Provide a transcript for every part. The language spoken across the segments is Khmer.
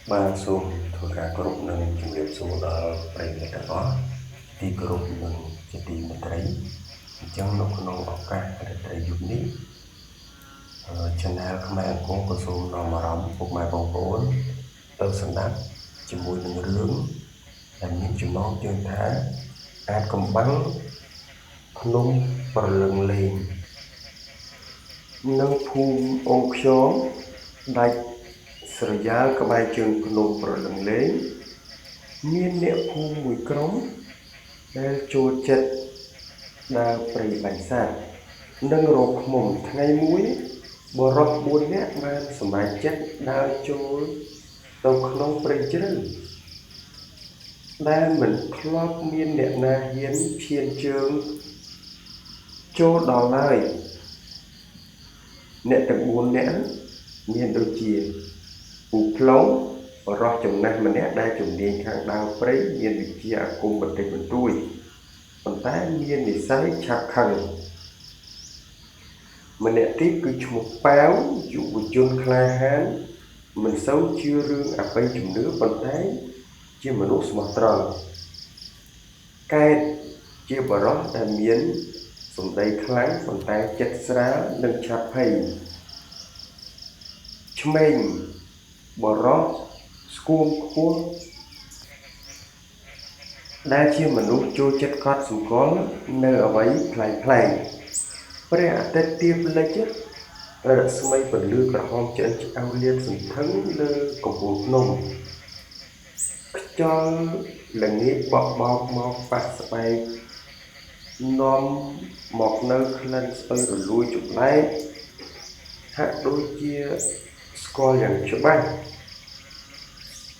Ba số thuộc cả group nâng chủ yếu số đó bảy mươi đó thì group nâng chỉ tìm một đấy chẳng nó có nông ọc cả để thấy giúp ní channel của mẹ cũng có số nó mà rắm một mai bóng bốn tơ sẵn đắt chỉ mùi nâng rướng làm những chuyện nó chơi thá át cầm bắn nông và lần lên nâng phùm ô khnhóm đạch sở giá các bài trường nông và lần lên miên nẹ phùm mùi cốngដែលចូលចិត្តដើរព្រៃបាញ់សត្វនិងរកឃ្មុំថ្ងៃមួយបរិប4នាក់បានសម្រេចចិត្តដើរចូលទៅក្នុងព្រៃជ្រៅដែលមិនធ្លាប់មានអ្នកណាហ៊ានឈានជើងចូលដល់ឡើយអ្នកទាំង4នាក់មានដូចជាពូផ្លុងបរិះចំណេះម្នាក់ដែលជំនាញខាងដើរព្រៃមានវិជ្ជាអាគមបន្តិចបន្តួចប៉ុន្តែមាននិស្ស័យឆាប់ខឹងម្នាក់ទៀតគឺឈ្មោះប៉ាវយុវជនក្លាហានមិនសូវជឿរឿងអបិយជំនឿប៉ុន្តែជាមនុស្សស្មោះត្រង់កែតជាបរិះដែលមានសម្ដីខ្លាំងប៉ុន្តែចិត្តស្រាលនិងឆាប់ភ័យឆ្មេងបរិះស្គួមខ្ពស់ដែលជាមនុស្សចូលចិត្តកត់សម្គាល់នៅអ្វីប្លែកៗព្រះអាទិត្យទាបលិចរស្មីពន្លឺក្រហមឆ្អិនឆ្អៅលាតសន្ធឹងលើកំពូលភ្នំខ្យល់ល្ងាចបក់បោកមកប៉ះស្បែកនាំមកនៅក្លិនស្អុយរលួយចម្លែកហាក់ដូចជាស្គាល់យ៉ាងច្បាស់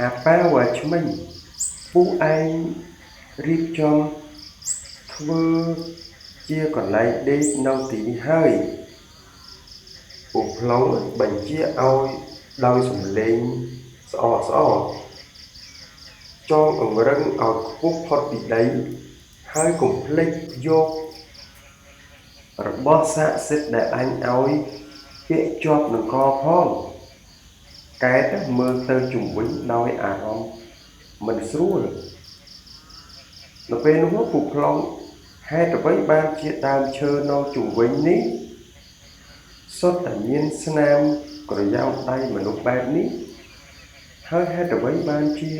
អាប៉ាវអាឆ្មិញពូឯងរៀបចំធ្វើជាកន្លែងដេកនៅទីនេះហើយពូផ្លុងបញ្ជាឲ្យដោយសំឡេងស្អកស្អកចងអង្រឹងឲ្យខ្ពស់ផុតពីដីហើយកុំភ្លេចយករបស់ស័ក្តិសិទ្ធិដែលអញឲ្យពាក់ជាប់នឹងកផងកែតមើលទៅជុំវិញដោយអារម្មណ៍មិនស្រួលនៅពេលនោះពូផ្លុងហេតុអ្វីបានជាដើមឈើនៅជុំវិញនេះសុទ្ធតែមានស្នាមក្រយោមដៃមនុស្សបែបនេះហើយហេតុអ្វីបានជា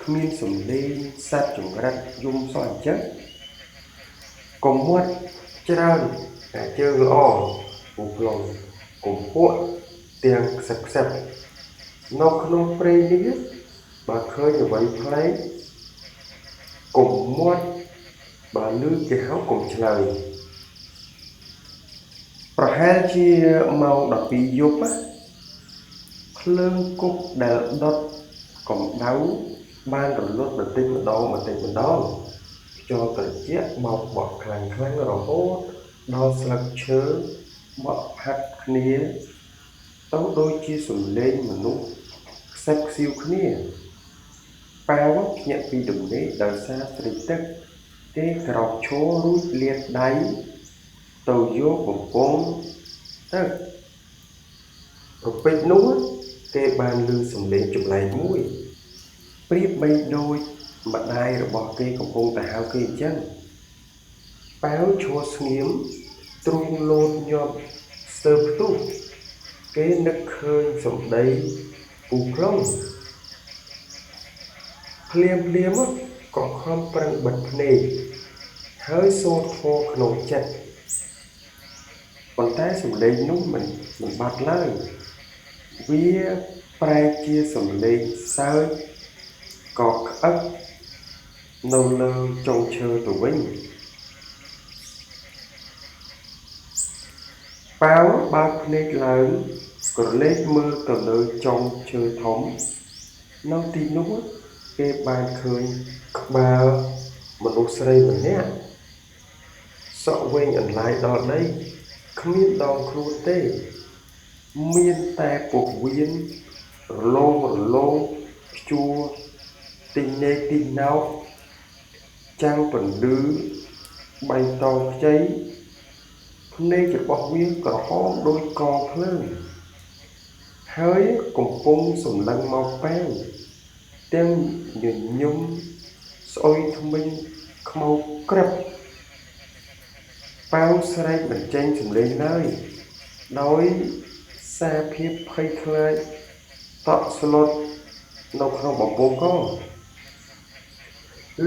គ្មានសំឡេងសត្វចង្រិតយំសោះអញ្ចឹងកុំមាត់ច្រើនតែជើងល្អពូផ្លុងកុំពួកទាំងខ្សឹបខ្សឹបនៅក្នុងព្រៃនេះបើឃើញអ្វីប្លែកកុំមាត់បើលឺគេហៅកុំឆ្លើយប្រហែលជាម៉ោង12យប់ភ្លើងគប់ដែលដុតកម្ដៅបានរលត់បន្តិចម្ដងខ្យល់ត្រជាក់បោកបក់ខ្លាំងរហូតដល់ស្លឹកឈើបក់ផាត់គ្នាទៅដូចជាសំឡេងមនុស្សខ្សឹបខ្សៀវគ្នាប៉ាវភ្ញាក់ពីដំណេកដោយសារស្រេកទឹកទេក្រោកឈររួចលាតដៃទៅយកបំពង់ទឹកប្រពេចនោះគេបានឮសំឡេងចម្លែកមួយប្រៀបបីដូចម្ដាយរបស់គេកំពុងតែហៅគេអញ្ចឹងប៉ាវឈរស្ងៀមទ្រូងលោតញាប់ស្ទើរផ្ទុះគេនឹកឃើញសម្ដីពូផ្លុងភ្លាមក៏ខំប្រឹងបិទភ្នែកហើយសូត្រធម៌ក្នុងចិត្តប៉ុន្តែសម្លេងនោះមិនបាត់ឡើយវាប្រែជាសម្លេងសើចក៏ក្អឹកនៅលើចុងឈើទៅវិញប៉ាវបើកភ្នែកឡើងក្រឡេកមើលទៅលើចុងឈើធំនៅទីនោះគេបានឃើញក្បាលមនុស្សស្រីម្នាក់សក់វែងអន្លាយដល់ដីគ្មានដងខ្លួនទេមានតែពុកវៀនរលោងព្យួរទីណេកទីណោកចាំងពន្លឺបៃតងខ្ចីភ្នែករបស់វាក្រហមដូចកងភ្លើងហ ហើយកំពុងសម្លឹងមកប៉ាវទាំងញញឹមស្អុយធ្មេញខ្មៅក្រឹបប៉ាវស្រែកបញ្ចេញសំឡេងឡើយដោយសារភាពភ័យខ្លាចតក់ស្លុតនៅក្នុងបំពង់ក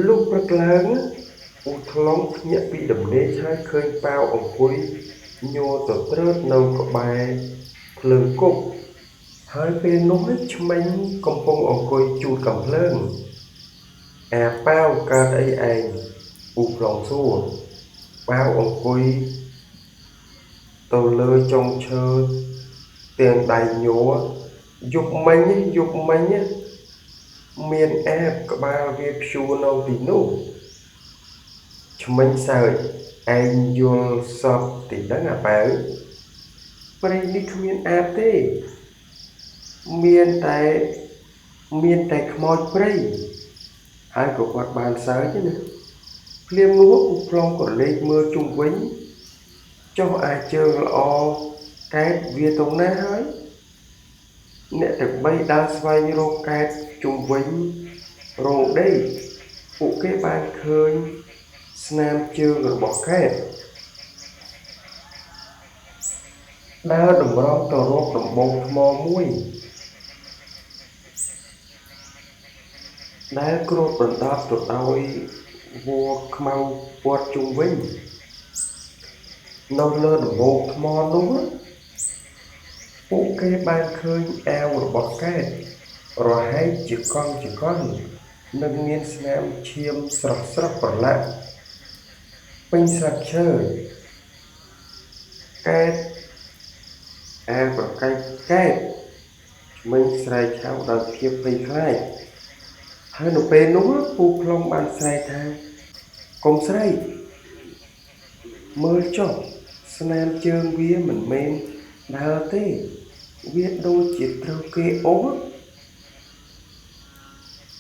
លុះព្រឹកឡើងឧថ្លង់ភ្ញាក់ពីដំណេកហើយឃើញប៉ាវអង្គុយញ័រទៅត្រើតនៅក្បែរភ្លើងគប់ហើយពេលនោះឆ្មេញកំពុងអង្គុយជូតកំភ្លើងអាប៉ាវកើតអីឯងឧថ្លង់សួរប៉ាវអង្គុយទៅលើចុងឈើទាំងដៃញ័រយប់មិញមានអាបក្បាលវាព្យួរនៅទីនោះឆ្មេញសើចឯងយល់សពទីដឹងអាប៉ាវព្រៃនេះគ្មានអាបទេមានតែខ្មោចព្រៃហើយក៏គាត់បានសើចណាភ្លាមនោះឧថ្លង់ក៏លេចមើលជុំវិញចុះអាចជើងល្អកែតវាទៅណាហើយអ្នកទាំងបីដើរស្វែងរកកែតជុំវិញរោងដេកពួកគេបានឃើញស្នាមជើងរបស់កែតដើរតម្រង់ទៅរកដំបងថ្មមួយដែលគ្របដណ្ដប់ទៅដោយវល្លិខ្មៅព័ទ្ធជុំវិញនៅលើដំបូលថ្មនោះពួកគេបានឃើញអាវរបស់កែតរហែកជាកង់និងមានស្នាមឈាមស្រស់ប្រឡាក់ពេញស្លឹកឈើកែតអាវប្រកែកកែតឆ្មេងស្រែកហៅដោយភាពភ័យខ្លាចហើយនៅពេលនោះពូខ្លងបានស្រែកថាកុំស្រែកមើលចុះស្នាមជើងវាមិនមែនដើរទេវាដូចជាត្រូវគេអូស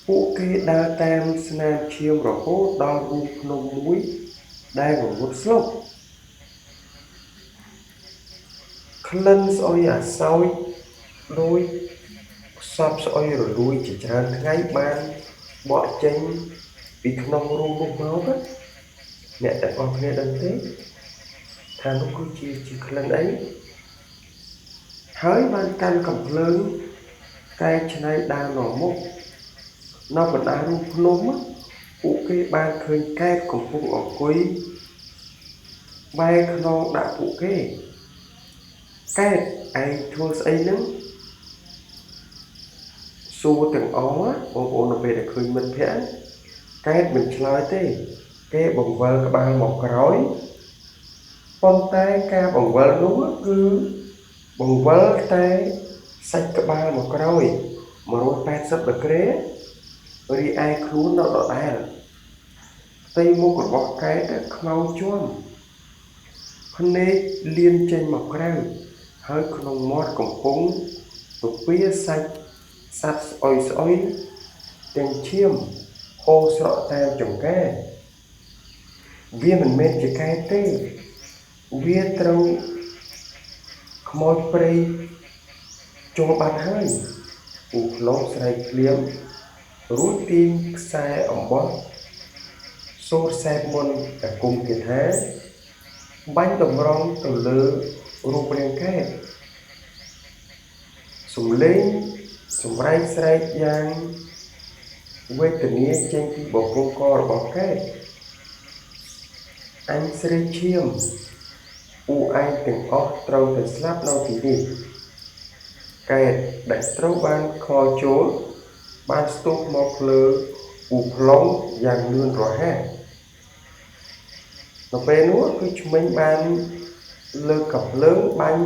ពួកគេដើរតាមស្នាមឈាមរហូតដល់រូងភ្នំមួយដែលងងឹតស្លុបក្លិនស្អុយអាសោចដោយខ្សប់ស្អុយរលួយជាច្រើនថ្ងៃបានបកចេញពីក្នុងរូងនោះមកអ្នកទាំងអស់គ្នាដឹងទេថានោះគឺជាក្លិនអីហើយបានកាន់កំភ្លើងកែច្នៃដើរនាំមុខនៅបណ្ដារូងភ្នំពួកគេបានឃើញកែតកំពុងអង្គុយបែរខ្នងដាក់ពួកគេកែតឯងធ្វើស្អីហ្នឹងសួរទាំងអស់បងប្អូននៅពេលដែលឃើញមិត្តភក្តិកែតមិនឆ្លើយទេគេបង្វិលក្បាលមកក្រោយប៉ុន្តែការបង្វិលនោះគឺបង្វិលតែសាច់ក្បាលមកក្រោយ180ដឺក្រេរីឯខ្លួននៅដដែលផ្ទៃមុខរបស់កែតខ្មៅជាំភ្នែកលៀនចេញមកក្រៅហើយក្នុងមាត់កំពុងពពាសាច់សត្វស្អុយទាំងឈាមហូរស្រក់តាមចង្កេះវាមិនមែនជាកែតទេវាត្រូវខ្មោចព្រៃចូលបាត់ហើយពូខ្លងស្រែកភ្លាមរួចទាញខ្សែអំបោះសូត្រសែតមុនអាគមគាថាបាញ់តម្រង់ទៅលើរូបរាងកែតសំឡេងសម្រែកស្រែកយ៉ាងវេទនាចេញពីបំពង់ករបស់កែតអញស្រីឈាមអ៊ូឯងទាំងអស់ត្រូវតែស្លាប់នៅទីនេះកែតដែលត្រូវបានខលចូលបានស្ទុះមកលើអ៊ូប្លង់យ៉ាងលឿនរហ័សនៅពេលនោះគឺឆ្មេងបានលើកកំភ្លើងបាញ់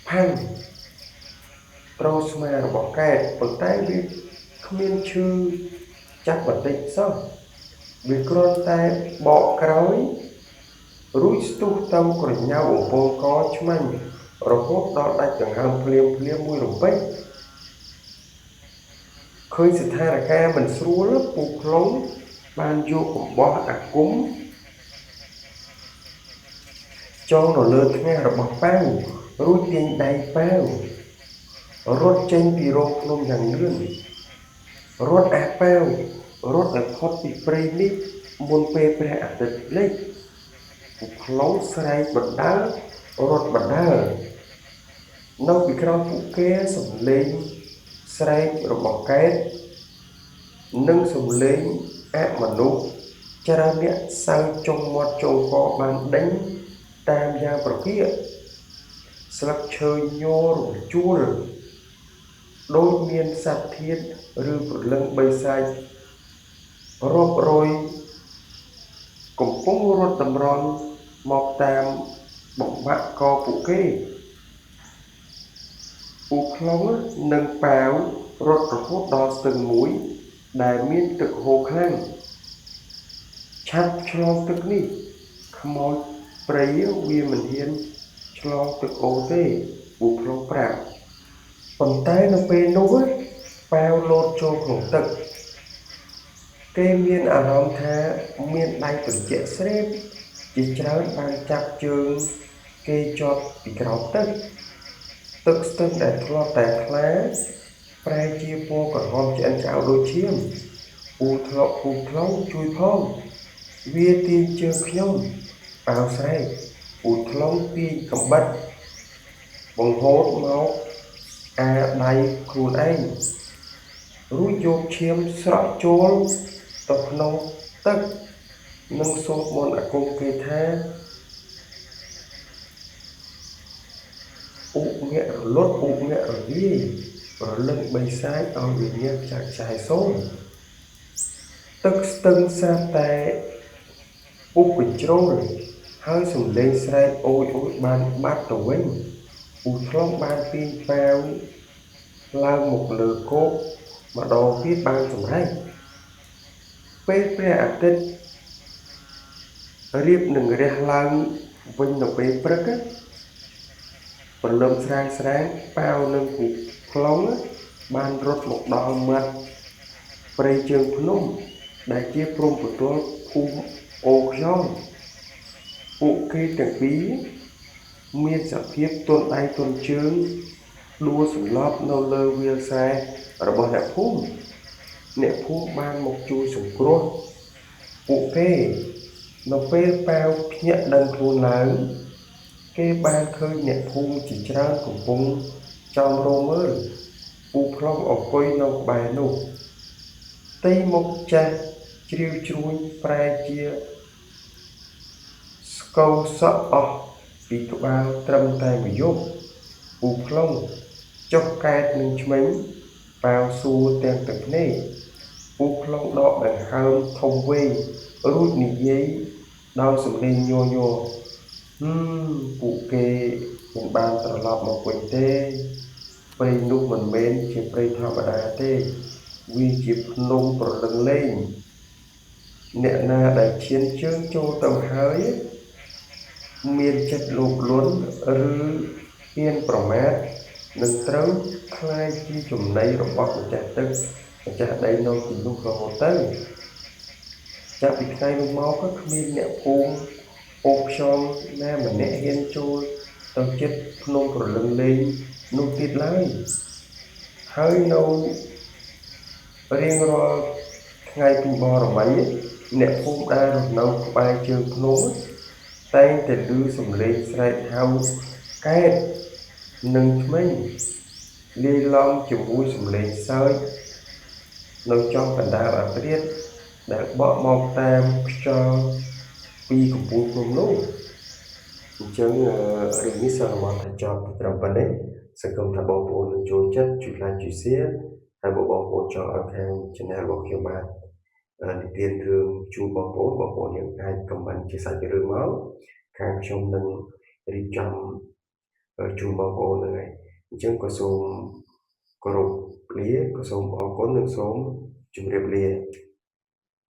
ផាំងត្រូវស្មារបស់កែតប៉ុន្តែវាគ្មានឈឺចាប់បន្តិចសោះវាគ្រាន់តែបកក្រោយរួចស្ទុះទៅក្រញ៉ៅអំពងកឆ្មាញ់រហូតដល់ដាច់ដង្ហើមភ្លាមមួយរំពេចឃើញស្ថានភាពមិនស្រួលពូខ្លងបានយកអំបោះអាគមចងនៅលើថ្ងាសរបស់ប៉ាវរួចទាញដៃប៉ាវ រត់ចេញពីរោងភ្នំយ៉ាងលឿនរត់អះប៉ាវរត់ឲ្យផុតពីព្រៃនេះមុនពេលព្រះអាទិត្យលិចពួកខ្លងស្រែកបណ្ដើររត់បណ្ដើរនៅពីក្រោយពួកគេសំឡេងស្រែករបស់កែតនិងសំឡេងអមនុស្សច្រើនអ្នកសើចុងមាត់ចុងកបានដេញតាមយ៉ាងប្រពាកស្លឹកឈើញ័ររំជួលដូចមានសត្វធាតុឬព្រលឹងបីសាច់រាប់រយកំពុងរត់តម្រង់មកតាមបំបាក់កពួកគេពូខ្លងនិងប៉ាវរត់រហូតដល់ស្ទឹងមួយដែលមានទឹកហូរខ្លាំងឆាប់ឆ្លងទឹកនេះខ្មោចព្រៃវាមិនហ៊ានឆ្លងទឹកអូរទេពូខ្លងប្រាប់ប៉ុន្តែនៅពេលនោះប៉ាវលោតចូលក្នុងទឹកគេមានអារម្មណ៍ថាមានដៃត្រជាក់ស្រេបជាច្រើនបានចាប់ជើងគេជាប់ពីក្រោមទឹកស្ទឹងដែលធ្លាប់តែថ្លាប្រែជាពណ៌ក្រហមឆ្អិនឆ្អៅដូចឈាមពូខ្លងជួយផងវាទាញជើងខ្ញុំប៉ាវស្រែកពូខ្លងទាញកំបិតបង្ហូតមកអាដៃខ្លួនឯងរួចយកឈាមស្រក់ចូលទៅក្នុងទឹកនិងសូត្រមន្តអាគមគេថាឧមៈរលត់ឧមៈរលាយប្រលឹងបីសាយឲ្យវិញ្ញាណចាក់ចាយសូន្យទឹកស្ទឹងសាបតែពុះកញ្ជ្រោលហើយសំឡេងស្រែកអូយបានបាត់ទៅវិញពូខ្លងបានទាញប៉ាវឡើងមកលើគោកម្ដងទៀតបានសម្រេចពេលព្រះអាទិត្យរៀបនឹងរះឡើងវិញនៅពេលព្រឹកព្រលឹមស្រាងប៉ាវនិងពូខ្លងបានរត់មកដល់មាត់ព្រៃជើងភ្នំដែលជាព្រំប្រទល់ភូមិអូខ្យងពួកគេទាំងពីរមានសភាពទន់ដៃទន់ជើងដួលសន្លប់នៅលើវាលស្រែរបស់អ្នកភូមិបានមកជួយសង្គ្រោះពួកគេនៅពេលប៉ាវភ្ញាក់ដឹងខ្លួនឡើងគេបានឃើញអ្នកភូមិជាច្រើនកំពុងចំរោមើលពូខ្លងអង្គុយនៅក្បែរនោះផ្ទៃមុខចាស់ជ្រាវជ្រួញប្រែជាស្កូវសក់អស់ពីក្បាលត្រឹមតែមួយយប់ពូខ្លងចុះកែតនឹងឆ្មេញប៉ាវសួរទាំងទឹកភ្នែកពូខ្លងដកដង្ហើមធំវែងរួចនិយាយដោយសំឡេងញ័រពួកគេមិនបានត្រឡប់មកវិញទេព្រៃនោះមិនមែនជាព្រៃធម្មតាទេវាជាភ្នំប្រលឹងលេងអ្នកណាដែលឈានជើងចូលទៅហើយមានចិត្តលោភលន់ឬហ៊ានប្រមាថនឹងត្រូវខ្លាយជាចំណីរបស់ម្ចាស់ទឹកម្ចាស់ដីនៅទីនោះរហូតទៅចាប់ពីថ្ងៃនោះមកក៏គ្មានអ្នកភូមិអូខ្យងណាម្នាក់ហ៊ានចូលទៅជិតភ្នំប្រលឹងលេងនោះទៀតឡើយហើយនៅរៀងរាល់ថ្ងៃពីបរមីអ្នកភូមិដែលរស់នៅក្បែរជើងភ្នំតែងតែឮសំឡេងស្រែកហៅកែតនិងឆ្មេញលាយឡំជាមួយសំឡេងសើចនៅចំកណ្ដាលអាធ្រាត្រដែលបក់មកតាមខ្យល់ពីកំពូលភ្នំនោះអញ្ចឹងរឿងនេះសន្មតថាចប់ត្រឹមប៉ុណ្ណេះសង្ឃឹមថាបងប្អូននឹងចូលចិត្តជួយ like ជួយ share ហើយបងប្អូនចង់ឲ្យខាង channel របស់ខ្ញុំបាននិទានរឿងជូនបងប្អូនយើងអាច comment ជាសាច់រឿងមកខាងខ្ញុំនឹងរៀបចំជូនបងប្អូនហ្នឹងហើយអញ្ចឹងក៏សូមគោរពលាក៏សូមអរគុណនិងសូមជម្រាបលា